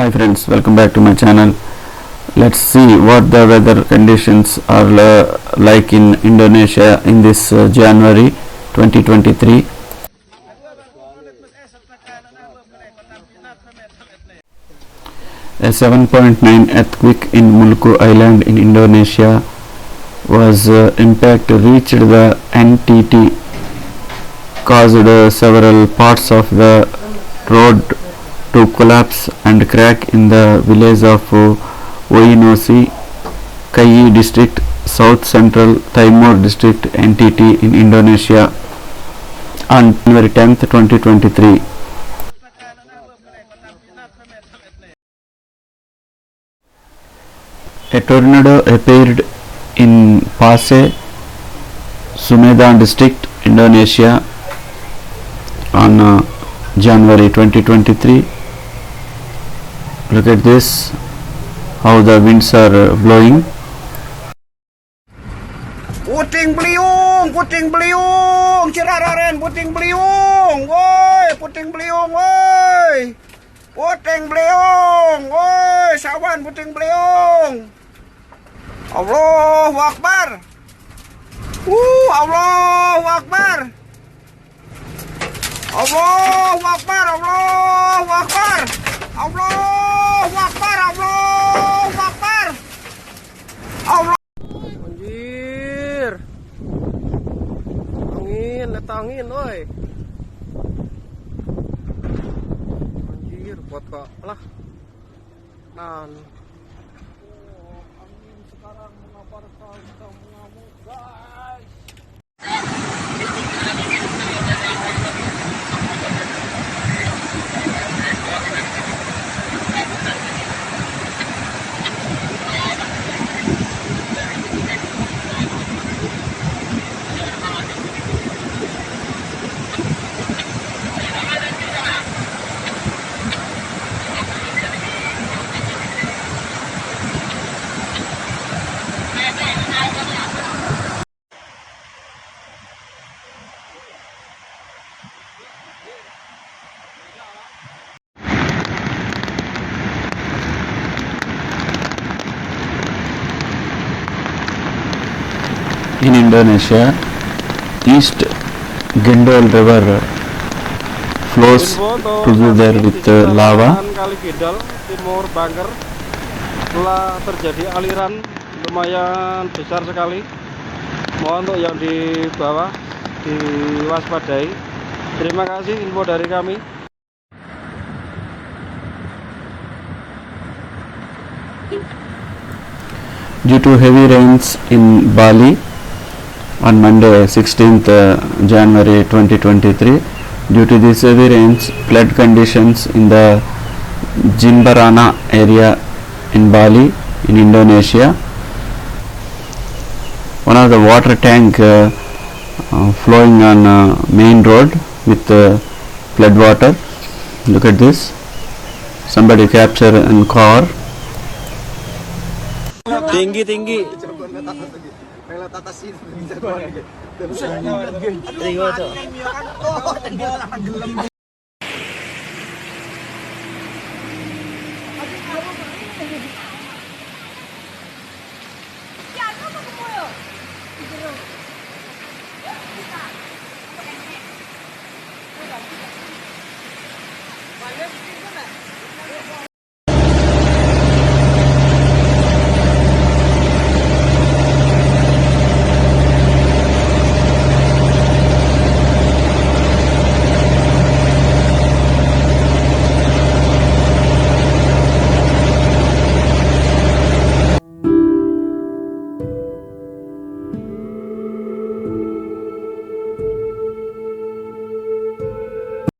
Hi friends, welcome back to my channel. Let's see what the weather conditions are like in Indonesia in this January 2023. A 7.9 earthquake in Maluku Island in Indonesia was impact reached the NTT, caused several parts of the road to collapse and crack in the village of Oinlasi Village District, South Central Timor District NTT in Indonesia on January 10th, 2023. A tornado appeared in Paseh, Sumedang District, Indonesia on January 2023. Look at this, how the winds are blowing. Puting beliung, cilalaren, puting beliung, woi, puting beliung, woi, sawan puting beliung. Allahu Akbar, Allahu Akbar, Allahu Akbar, Allahu Akbar, Allahu Akbar, Allahu Akbar, Allah. Anjir, angin, oi. Anjir, buat kok lah. Nan. Angin sekarang mengabarkan kita mengamuk, guys. In Indonesia, East Gendol River flows through there with lava. Kali Gendol Timur Bangker telah terjadi aliran lumayan besar sekali. Mohon untuk yang di bawah diwaspadai. Terima kasih info dari kami. Due to heavy rains in Bali on Monday 16th January 2023, due to these heavy rains, flood conditions in the Jimbarana area in Bali in Indonesia. One of the water tank flowing on main road with flood water. Look at this, somebody captured in car. Tinggi.